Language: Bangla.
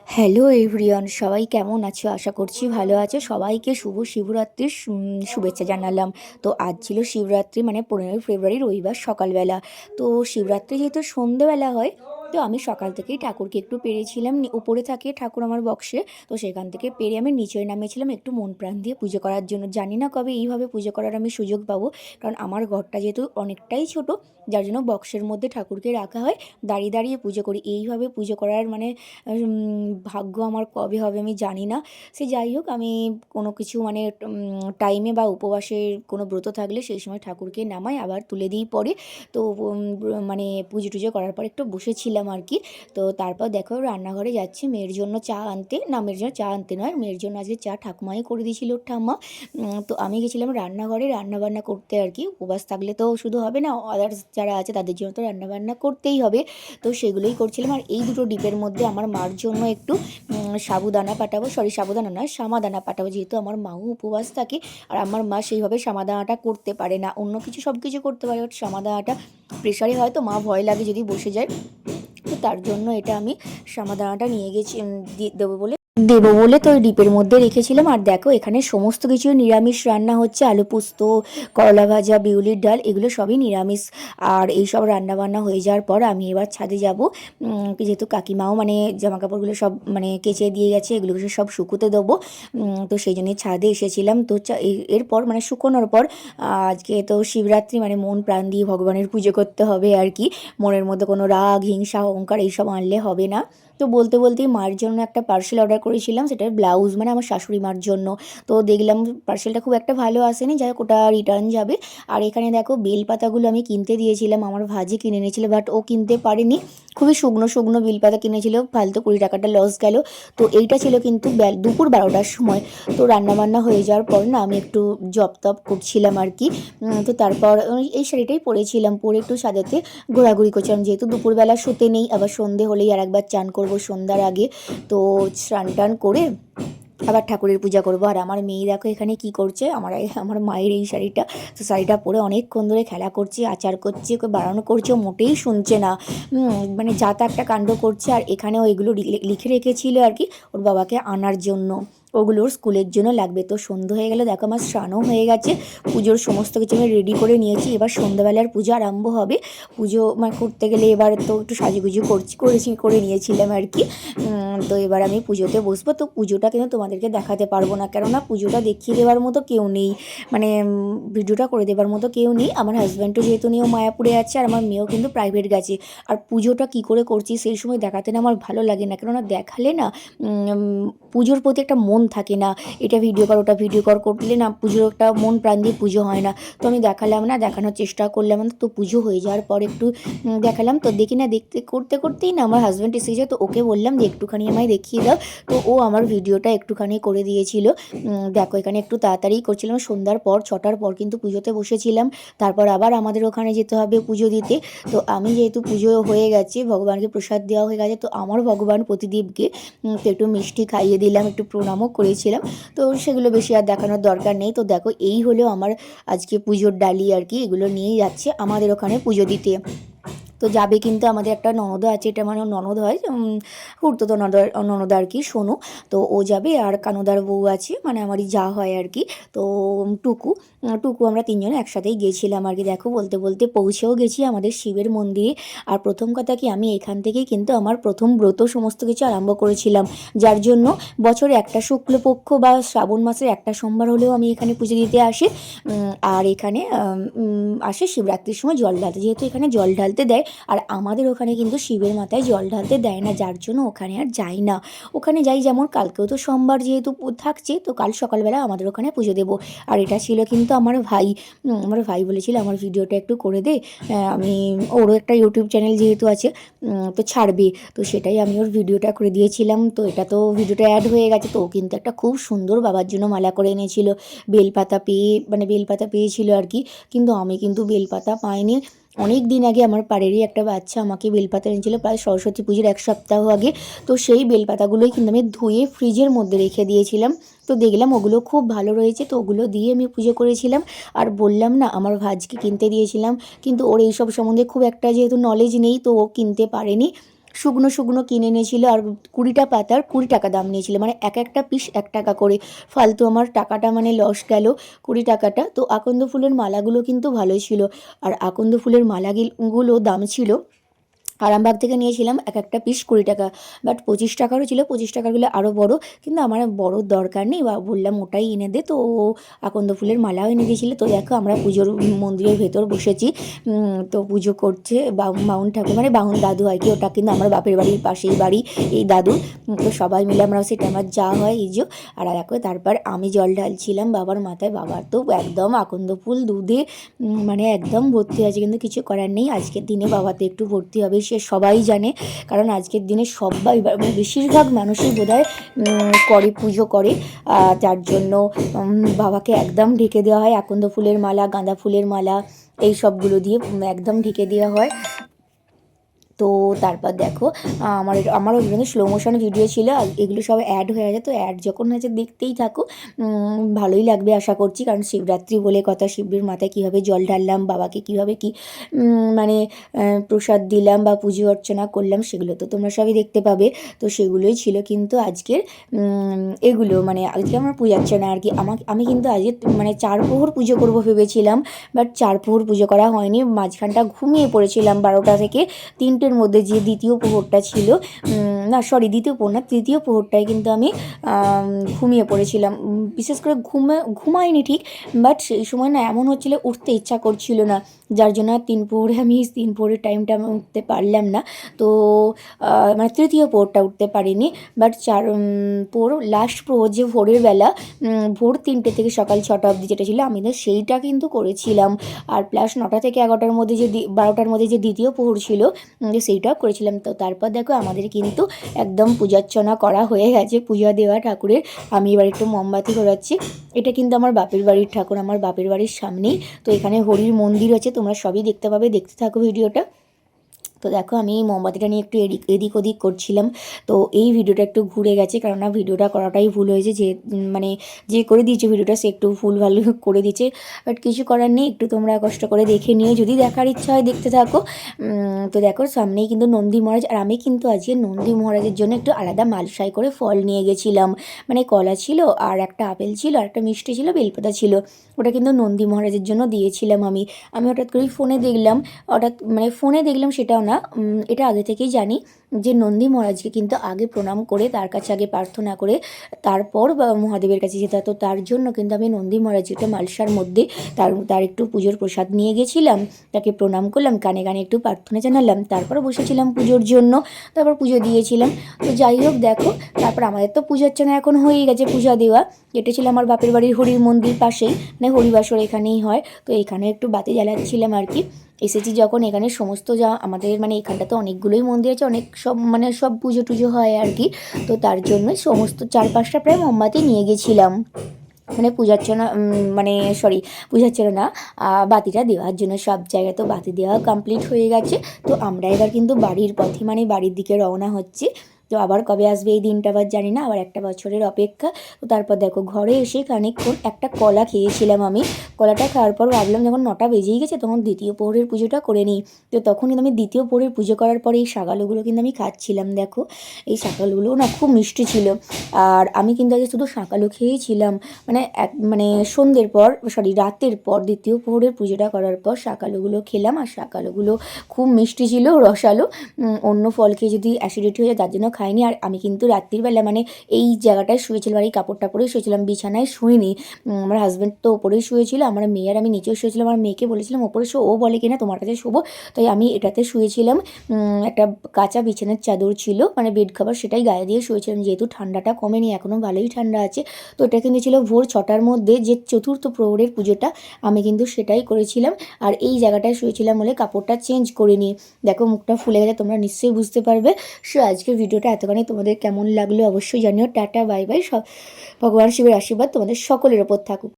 হ্যালো এভরিওয়ান, সবাই কেমন আছো? আশা করছি ভালো আছো। সবাইকে শুভ শিবরাত্রির শুভেচ্ছা জানালাম। তো আজ ছিল শিবরাত্রি, মানে 15ই ফেব্রুয়ারি রবিবার সকালবেলা। তো শিবরাত্রি যেহেতু সন্ধেবেলা হয়, তো আমি সকাল থেকেই ঠাকুরকে একটু পেরেছিলাম। উপরে থাকে ঠাকুর আমার বক্সে, তো সেখান থেকে পেরে আমি নিচে নামিয়েছিলাম একটু মন প্রাণ দিয়ে পুজো করার জন্য। জানি না কবে এইভাবে পুজো করার আমি সুযোগ পাবো, কারণ আমার ঘরটা যেহেতু অনেকটাই ছোট, যার জন্য বক্সের মধ্যে ঠাকুরকে রাখা হয়। দাঁড়িয়ে দাঁড়িয়ে পুজো করি। এইভাবে পুজো করার মানে ভাগ্য আমার কবে হবে আমি জানি না। সে যাই হোক, আমি কোনো কিছু মানে টাইমে বা উপবাসের কোনো ব্রত থাকলে সেই সময় ঠাকুরকে নামাই, আবার তুলে দিই পরে। তো মানে পুজো টুজো করার পর একটু বসেছিলাম আর কি। তো তারপর দেখো রান্নাঘরে যাচ্ছি মেয়ের জন্য চা আনতে। না, মেয়ের জন্য চা আনতে নয়, মেয়ের জন্য আজকে চা ঠাকুমাই করে দিয়েছিল ওর ঠাম্মা। তো আমি গেছিলাম রান্নাঘরে রান্নাবান্না করতে আর কি। উপবাস থাকলে তো শুধু হবে না, আদার্স যারা আছে তাদের জন্য তো রান্নাবান্না করতেই হবে। তো সেগুলোই করছিলাম। আর এই দুটো ডিপের মধ্যে আমার মার জন্য একটু সাবুদানা পাঠাবো, সরি সাবুদানা নয় সামাদানা পাঠাবো, যেহেতু আমার মাও উপবাস থাকে। আর আমার মা সেইভাবে সামাদানাটা করতে পারে না, অন্য কিছু সব কিছু করতে পারে, বাট সামাদানাটা প্রেশারে হয়তো মা ভয় লাগে যদি বসে যায়। তো তার জন্য এটা আমি সামাদানাটা নিয়ে গেছি, দেবো বলে তো ওই ডিপের মধ্যে রেখেছিলাম। আর দেখো এখানে সমস্ত কিছু নিরামিষ রান্না হচ্ছে, আলু পোস্ত, করলা ভাজা, বিউলির ডাল, এগুলো সবই নিরামিষ। আর এই সব রান্না বান্না হয়ে যাওয়ার পর আমি এবার ছাদে যাব, যেহেতু কাকিমাও মানে জামা কাপড়গুলো সব মানে কেচে দিয়ে গেছে, এগুলো সব শুকোতে দেবো। তো সেই জন্যই ছাদে এসেছিলাম। তো এরপর মানে শুকোনোর পর আজকে তো শিবরাত্রি, মানে মন প্রাণ দিয়ে ভগবানের পুজো করতে হবে আর কি। মনের মধ্যে কোনো রাগ, হিংসা, অহংকার এইসব আনলে হবে না। তো বলতে বলতেই মার জন্য একটা পার্সেল অর্ডার করেছিলাম, সেটার ব্লাউজ, মানে আমার শাশুড়ি মার জন্য। তো দেখলাম পার্সেলটা খুব একটা ভালো আসেনি, যাই হোক ওটা রিটার্ন যাবে। আর এখানে দেখো বেলপাতাগুলো আমি কিনতে দিয়েছিলাম, আমার ভাজি কিনে এনেছিল, বাট ও কিনতে পারেনি। খুবই শুকনো শুকনো বেলপাতা কিনেছিল, ফালতু 20 টাকাটা লস গেল। তো এইটা ছিল কিন্তু দুপুর 12টার সময়। তো রান্নাবান্না হয়ে যাওয়ার পর না আমি একটু জব টপ করছিলাম আর কি। তো তারপর এই শাড়িটাই পরেছিলাম, পরে একটু সাজাতে ঘোরাঘুরি করছিলাম, যেহেতু দুপুরবেলা শুতে নেই, আবার সন্ধে হলেই আর একবার চান করব সন্ধ্যার আগে। তো স্নান টান করে আবার ঠাকুরের পূজা করবো। আর আমার মেয়ে দেখো এখানে কি করছে, আমার মায়ের এই শাড়িটা, তো শাড়িটা পরে অনেকক্ষণ ধরে খেলা করছে, আচার করছে, ওকে বারণ করছে, ও মোটেই শুনছে না। মানে যা তা একটা কাণ্ড করছে। আর এখানেও এগুলো লিখে রেখেছিল আর কি ওর বাবাকে আনার জন্য, ওগুলো ওর স্কুলের জন্য লাগবে। তো সন্ধ্যে হয়ে গেলে দেখো আমার স্নানও হয়ে গেছে, পুজোর সমস্ত কিছু আমি রেডি করে নিয়েছি। এবার সন্ধ্যাবেলার পুজো আরম্ভ হবে। পুজো মানে করতে গেলে এবার তো একটু সাজুগুজু করে নিয়েছিলাম আর কি। তো এবার আমি পুজোতে বসবো। তো পুজোটা কিন্তু তোমাদেরকে দেখাতে পারবো না, কেননা পুজোটা দেখিয়ে দেওয়ার মতো কেউ নেই, মানে ভিডিওটা করে দেওয়ার মতো কেউ নেই। আমার হাজব্যান্ডও যেহেতু নিয়েও মায়াপুরে আছে, আর আমার মেয়েও কিন্তু প্রাইভেট গেছে। আর পুজোটা কি করে করছি সেই সময় দেখাতে না আমার ভালো লাগে না, কেননা দেখালে না পুজোর প্রতি একটা মন থাকে না। এটা ভিডিও কর, ওটা ভিডিও করলে না পুজোর একটা মন প্রাণ দিয়ে পুজো হয় না। তো আমি দেখালাম না, দেখানোর চেষ্টা করলাম না। তো পুজো হয়ে যাওয়ার পর একটু দেখালাম। তো দেখি না, দেখতে করতে করতেই না আমার হাজব্যান্ড এসে যায়। তো ওকে বললাম যে একটুখানি আমায় দেখিয়ে দাও। তো ও আমার ভিডিওটা একটুখানি করে দিয়েছিল। দেখো এখানে একটু তাড়াতাড়ি করছিলাম, সন্ধ্যার পর 6টার পর কিন্তু পুজোতে বসেছিলাম। তারপর আবার আমাদের ওখানে যেতে হবে পুজো দিতে। তো আমি যেহেতু পুজো হয়ে গেছে, ভগবানকে প্রসাদ দেওয়া হয়ে গেছে, তো আমার ভগবান প্রতিদেবকে তো একটু মিষ্টি খাইয়ে দিলাম, একটু প্রণামও করেছিলাম। তো সেগুলো বেশি আর দেখানোর দরকার নেই। তো দেখো এই হলো আমার আজকে পুজোর ডালি আর কি, এগুলো নিয়েই যাচ্ছে আমাদের ওখানে পুজো দিতে। তো যাবে কিন্তু আমাদের একটা ননদ আছে, এটা মানে ননদ হয়, খুড়তুতো ননদ আর কি, সোনু। তো ও যাবে, আর কানুদার বউ আছে, মানে আমারই যা হয় আর কি। তো টুকু টুকু আমরা তিনজনে একসাথেই গেছিলাম আর কি। দেখো বলতে বলতে পৌঁছেও গেছি আমাদের শিবের মন্দিরে। আর প্রথম কথা কি, আমি এখান থেকেই কিন্তু আমার প্রথম ব্রত সমস্ত কিছু আরম্ভ করেছিলাম, যার জন্য বছরে একটা শুক্লপক্ষ বা শ্রাবণ মাসের একটা সোমবার হলেও আমি এখানে পুজো দিতে আসি। আর এখানে আসে শিবরাত্রির সময় জল ঢালতে, যেহেতু এখানে জল ঢালতে দেয়। আর আমাদের ওখানে কিন্তু শিবের মাথায় জল ঢালতে দেয় না, যার জন্য ওখানে আর যাই না। ওখানে যাই যেমন কালকেও তো সোমবার যেহেতু থাকছে, তো কাল সকালবেলা আমাদের ওখানে পুজো দেবো। আর এটা ছিল কিন্তু আমার ভাই বলেছিল আমার ভিডিওটা একটু করে দে, আমি ওরও একটা ইউটিউব চ্যানেল যেহেতু আছে, তো ছাড়বে। তো সেটাই আমি ওর ভিডিওটা করে দিয়েছিলাম। তো এটা তো ভিডিওটা অ্যাড হয়ে গেছে। তো ও কিন্তু একটা খুব সুন্দর বাবার জন্য মালা করে এনেছিল, বেলপাতা পেয়েছিল আর কি। কিন্তু আমি কিন্তু বেলপাতা পাইনি। অনেক দিন আগে আমার পাড়েরই একটা বাচ্চা আমাকে বেলপাতা এনেছিল, প্রায় সরস্বতী পুজোর 1 সপ্তাহ আগে। তো সেই বেলপাতাগুলোই কিন্তু আমি ধুয়ে ফ্রিজের মধ্যে রেখে দিয়েছিলাম। তো দেখলাম ওগুলো খুব ভালো রয়েছে, তো ওগুলো দিয়ে আমি পুজো করেছিলাম। আর বললাম না, আমার ভাজকে কিনতে দিয়েছিলাম, কিন্তু ওর এইসব সম্বন্ধে খুব একটা যেহেতু নলেজ নেই, তো ও কিনতে পারেনি। শুকনো শুকনো কিনে নিয়েছিল, আর 20টা পাতার 20 টাকা দাম নিয়েছিল, মানে এক একটা পিস 1 টাকা করে। ফালতু আমার টাকাটা মানে লস গেল 20 টাকাটা। তো আকন্দ ফুলের মালাগুলো কিন্তু ভালোই ছিল, আর আকন্দ ফুলের মালাগুলো দাম ছিল, আরামবাগ থেকে নিয়েছিলাম এক একটা পিস 20 টাকা, বাট 25 টাকারও ছিল, 25 টাকারগুলো আরও বড়, কিন্তু আমার বড় দরকার নেই, বা বললাম ওটাই এনে দে, তো ও আকন্দ ফুলের মালাও এনে দিয়েছিল। তো দেখো আমরা পুজোর মন্দিরের ভেতর বসেছি, তো পুজো করছে বাউন ঠাকুর, মানে বাউন দাদু হয় কি, ওটা কিন্তু আমার বাপের বাড়ির পাশেই বাড়ি এই দাদু। তো সবাই মিলে আমরা সেটা আমার যা হয় এই যে, আর দেখো তারপর আমি জল ঢালছিলাম বাবার মাথায়। বাবার তো একদম আকন্দ ফুল দুধে মানে একদম ভর্তি আছে, কিন্তু কিছু করার নেই, আজকের দিনে বাবাতে একটু ভর্তি হবে, সে সবাই জানে, কারণ আজকের দিনে সবাই মানে বেশিরভাগ মানুষই বোধহয় করে, পুজো করে, যার জন্য বাবাকে একদম ঢেকে দেওয়া হয় আকন্দ ফুলের মালা, গাঁদা ফুলের মালা, এই সবগুলো দিয়ে একদম ঢেকে দেওয়া হয়। তো তারপর দেখো আমারও বিভিন্ন স্লো মোশন ভিডিও ছিল, আর এগুলো সব অ্যাড হয়ে আছে, তো অ্যাড যখন হয়েছে দেখতেই থাকো, ভালোই লাগবে আশা করছি, কারণ শিবরাত্রি বলে কথা, শিবের মাথায় কীভাবে জল ঢাললাম, বাবাকে কীভাবে কি মানে প্রসাদ দিলাম বা পুজো অর্চনা করলাম, সেগুলো তো তোমরা সবই দেখতে পাবে। তো সেগুলোই ছিল কিন্তু আজকের এগুলো, মানে আজকে আমার পুজো অর্চনা আর কি। আমি কিন্তু আজকে মানে 4 প্রহর পুজো করবো ভেবেছিলাম, বাট 4 প্রহর পুজো করা হয়নি, মাঝখানটা ঘুমিয়ে পড়েছিলাম 12টা থেকে 3টের মধ্যে, যে দ্বিতীয় প্রহরটা ছিল, না সরি দ্বিতীয় প্রহর না, তৃতীয় প্রহরটায় কিন্তু আমি ঘুমিয়ে পড়েছিলাম, বিশেষ করে ঘুমাইনি ঠিক, বাট সেই সময় না এমন হচ্ছিল উঠতে ইচ্ছা করছিল না, যার জন্য 3 প্রহরে আমি 3 প্রহরের টাইমটা আমি উঠতে পারলাম না। তো মানে তৃতীয় প্রহরটা উঠতে পারিনি, বাট 4 প্রহর লাস্ট প্রহর যে ভোরের বেলা, ভোর 3টে থেকে সকাল 6টা অবধি যেটা ছিল, আমি তো সেইটা কিন্তু করেছিলাম, আর প্লাস 9টা থেকে 11টার মধ্যে যে 12টার মধ্যে যে দ্বিতীয় প্রহর ছিল, সেইটাও করেছিলাম। তো তারপর দেখো আমাদের কিন্তু একদম পূজার্চনা করা হয়ে গেছে, পূজা দেওয়া ঠাকুরের। আমি এবার একটু মোমবাতি ঘোরাচ্ছি, এটা কিন্তু আমার বাপের বাড়ির ঠাকুর, আমার বাপের বাড়ির সামনেই। তো এখানে হরির মন্দির আছে, তোমরা সবই দেখতে পাবে, দেখতে থাকো ভিডিওটা। তো দেখো আমি এই মোমবাতিটা নিয়ে একটু এদিক ওদিক করছিলাম, তো এই ভিডিওটা একটু ঘুরে গেছে, কারণ না ভিডিওটা করাটাই ভুল হয়েছে, যে মানে যে করে দিয়েছে ভিডিওটা সে একটু ভুল ভালো করে দিয়েছে, বাট কিছু করার নেই, একটু তোমরা কষ্ট করে দেখে নিও, যদি দেখার ইচ্ছা হয় দেখতে থাকো। তো দেখো সামনেই কিন্তু নন্দী মহারাজ, আর আমি কিন্তু আজকে নন্দী মহারাজের জন্য একটু আলাদা মালসাই করে ফল নিয়ে গেছিলাম, মানে কলা ছিল, আর একটা আপেল ছিল, আর একটা মিষ্টি ছিল, বেলপাতা ছিল, ওটা কিন্তু নন্দী মহারাজের জন্য দিয়েছিলাম আমি। হঠাৎ করেই ফোনে দেখলাম সেটাও না, এটা আগে থেকেই জানি যে নন্দী মহারাজকে কিন্তু আগে প্রণাম করে, তার কাছে আগে প্রার্থনা করে তারপর মহাদেবের কাছে যেতে, তো তার জন্য কিন্তু আমি নন্দী মহারাজকে মালসার মধ্যে তার একটু পুজোর প্রসাদ নিয়ে গেছিলাম, তাকে প্রণাম করলাম, কানে কানে একটু প্রার্থনা জানালাম, তারপর বসেছিলাম পুজোর জন্য, তারপর পুজো দিয়েছিলাম। তো যাই হোক দেখো, তারপর আমাদের তো পূজা অর্চনা এখন হয়েই গেছে, পূজা দেওয়া, এটা ছিল আমার বাপের বাড়ির হরির মন্দির পাশেই, মানে হরিবাসর এখানেই হয়, তো এখানে একটু বাতি জ্বালাচ্ছিলাম আর কি। এসেছি যখন, এখানে সমস্ত যা আমাদের মানে এখানটাতে অনেকগুলোই মন্দির আছে, অনেক সব মানে সব পুজো টুজো হয় আর কি, তো তার জন্য সমস্ত 4-5টা প্রায় মোমবাতি নিয়ে গেছিলাম, মানে পূজার্চনা মানে সরি পূজার্চনা না, বাতিটা দেওয়ার জন্য। সব জায়গায় তো বাতি দেওয়া কমপ্লিট হয়ে গেছে, তো আমরা এবার কিন্তু বাড়ির পথে মানে বাড়ির দিকে রওনা হচ্ছি। তো আবার কবে আসবে এই দিনটা আবার জানি না, আবার একটা বছরের অপেক্ষা। তো তারপর দেখো ঘরে এসে খানিকক্ষণ একটা কলা খেয়েছিলাম আমি, কলাটা খাওয়ার পর ভাবলাম যখন 9টা বেজেই গেছে তখন দ্বিতীয় প্রহরের পুজোটা করে নিই। তো তখন কিন্তু আমি দ্বিতীয় প্রহরের পুজো করার পরে এই শাকালুগুলো কিন্তু আমি খাচ্ছিলাম, দেখো এই শাকালুগুলো না খুব মিষ্টি ছিল, আর আমি কিন্তু আগে শুধু শাকালু খেয়েছিলাম, মানে সন্ধ্যের পর রাতের পর দ্বিতীয় প্রহরের পুজোটা করার পর শাকালুগুলো খেলাম, আর শাকালুগুলো খুব মিষ্টি ছিল, রসালো। অন্য ফল খেয়ে যদি অ্যাসিডিটি হয়ে যায় তার জন্য খাইনি। আর আমি কিন্তু রাত্রিবেলা মানে এই জায়গাটায় শুয়েছিলাম, আর এই কাপড়টা পরেই শুয়েছিলাম, বিছানায় শুইনি। আমার হাজব্যান্ড তো ওপরেই শুয়েছিল, আমার মেয়ে আর আমি নিচেও শুয়েছিলাম, আমার মেয়েকে বলেছিলাম ওপরে শো, ও বলে কিনা তোমার কাছে শোবো, তাই আমি এটাতে শুয়েছিলাম। একটা কাঁচা বিছানার চাদর ছিল, মানে বেড কভার, সেটাই গায়ে দিয়ে শুয়েছিলাম, যেহেতু ঠান্ডাটা কমেনি, এখনও ভালোই ঠান্ডা আছে। তো এটা কিন্তু ছিল ভোর 6টার মধ্যে, যে চতুর্থ প্রহরের পুজোটা, আমি কিন্তু সেটাই করেছিলাম, আর এই জায়গাটায় শুয়েছিলাম বলে কাপড়টা চেঞ্জ করে নিই। দেখো মুখটা ফুলে গেছে, তোমরা নিশ্চয়ই বুঝতে পারবে। সো আজকের ভিডিওটা এতখানি, তোমাদের কেমন লাগলো অবশ্যই জানিও। টাটা বাই বাই, ভগবান শিবের আশীর্বাদ তোমাদের সকলের ওপর থাকুক।